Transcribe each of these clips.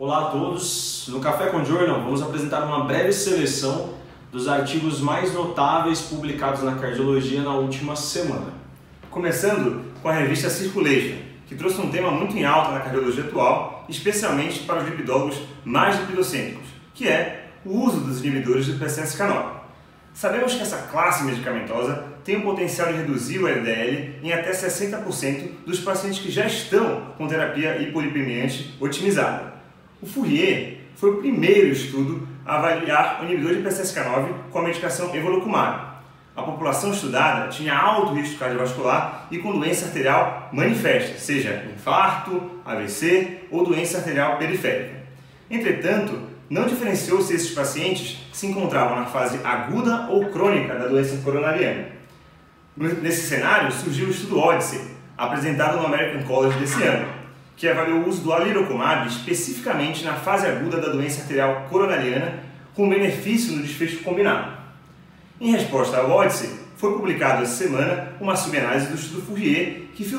Olá a todos! No Café com Journal vamos apresentar uma breve seleção dos artigos mais notáveis publicados na cardiologia na última semana. Começando com a revista Circulation, que trouxe um tema muito em alta na cardiologia atual, especialmente para os lipidólogos mais lipidocêntricos, que é o uso dos inibidores do PCSK9. Sabemos que essa classe medicamentosa tem o potencial de reduzir o LDL em até 60% dos pacientes que já estão com terapia hipolipemiante otimizada. O Fourier foi o primeiro estudo a avaliar o inibidor de PCSK9 com a medicação evolocumab. A população estudada tinha alto risco cardiovascular e com doença arterial manifesta, seja infarto, AVC ou doença arterial periférica. Entretanto, não diferenciou se esses pacientes se encontravam na fase aguda ou crônica da doença coronariana. Nesse cenário surgiu o estudo Odyssey, apresentado no American College desse ano, que avaliou o uso do alirocumab especificamente na fase aguda da doença arterial coronariana, com benefício no desfecho combinado. Em resposta ao Odyssey, foi publicado essa semana uma subanálise do estudo Fourier que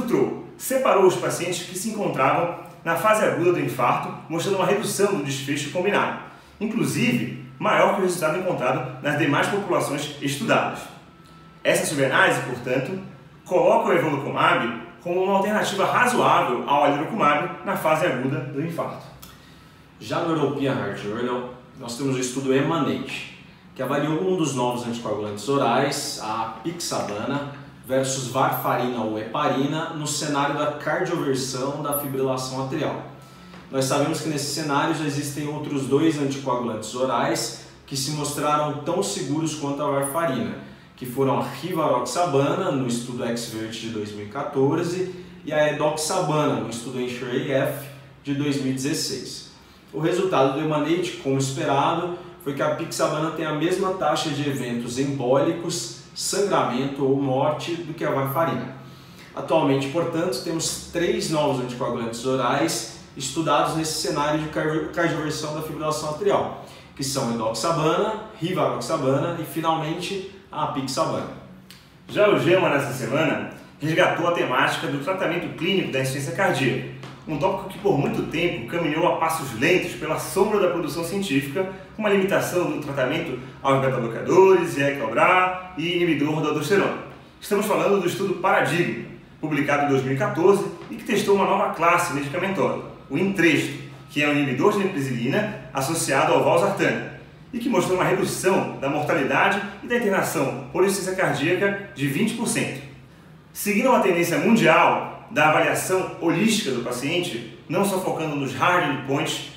separou os pacientes que se encontravam na fase aguda do infarto, mostrando uma redução do desfecho combinado, inclusive maior que o resultado encontrado nas demais populações estudadas. Essa subanálise, portanto, coloca o evolocumab como uma alternativa razoável ao alirocumab na fase aguda do infarto. Já no European Heart Journal, nós temos o estudo EMANATE, que avaliou um dos novos anticoagulantes orais, a apixabana, versus varfarina ou heparina no cenário da cardioversão da fibrilação atrial. Nós sabemos que nesses cenários existem outros dois anticoagulantes orais que se mostraram tão seguros quanto a varfarina, que foram a rivaroxabana no estudo XVERT de 2014 e a edoxabana no estudo ENSURE-AF de 2016. O resultado do EMANATE, como esperado, foi que a apixabana tem a mesma taxa de eventos embólicos, sangramento ou morte do que a varfarina. Atualmente, portanto, temos 3 novos anticoagulantes orais estudados nesse cenário de cardioversão da fibrilação atrial, que são a edoxabana, rivaroxabana e, finalmente, a apixabana. Já o JAMA, nessa semana, resgatou a temática do tratamento clínico da insuficiência cardíaca, um tópico que por muito tempo caminhou a passos lentos pela sombra da produção científica, com uma limitação do tratamento aos beta-bloqueadores, ECA-LBRA e inibidor da aldosterona. Estamos falando do estudo Paradigma, publicado em 2014 e que testou uma nova classe medicamentosa, o Entresto, que é um inibidor de neprisilina associado ao valsartana, e que mostrou uma redução da mortalidade e da internação por insuficiência cardíaca de 20%. Seguindo uma tendência mundial da avaliação holística do paciente, não só focando nos hard endpoints,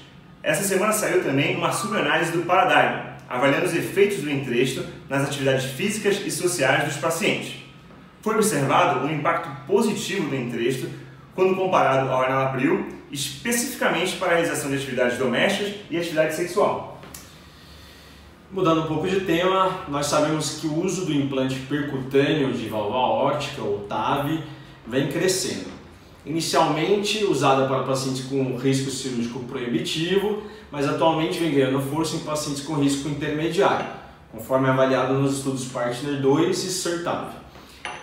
essa semana saiu também uma subanálise do Paradigma, avaliando os efeitos do Entresto nas atividades físicas e sociais dos pacientes. Foi observado um impacto positivo do Entresto quando comparado ao enalapril, especificamente para a realização de atividades domésticas e atividade sexual. Mudando um pouco de tema, nós sabemos que o uso do implante percutâneo de válvula aórtica, ou TAV, vem crescendo. Inicialmente usada para pacientes com risco cirúrgico proibitivo, mas atualmente vem ganhando força em pacientes com risco intermediário, conforme avaliado nos estudos Partner 2 e CERTAV.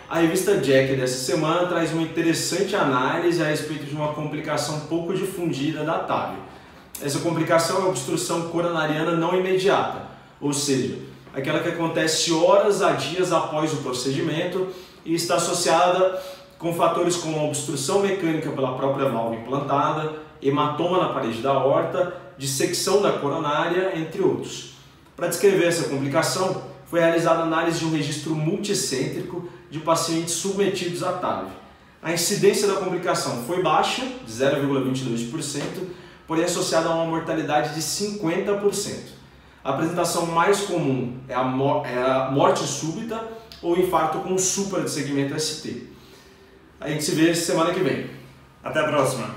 A revista JACC dessa semana traz uma interessante análise a respeito de uma complicação pouco difundida da TAV. Essa complicação é a obstrução coronariana não imediata, ou seja, aquela que acontece horas a dias após o procedimento e está associada com fatores como a obstrução mecânica pela própria válvula implantada, hematoma na parede da aorta, dissecção da coronária, entre outros. Para descrever essa complicação, foi realizada a análise de um registro multicêntrico de pacientes submetidos à TAV. A incidência da complicação foi baixa, de 0,22%, porém associada a uma mortalidade de 50%. A apresentação mais comum é a morte súbita ou infarto com supra de segmento ST. A gente se vê semana que vem. Até a próxima!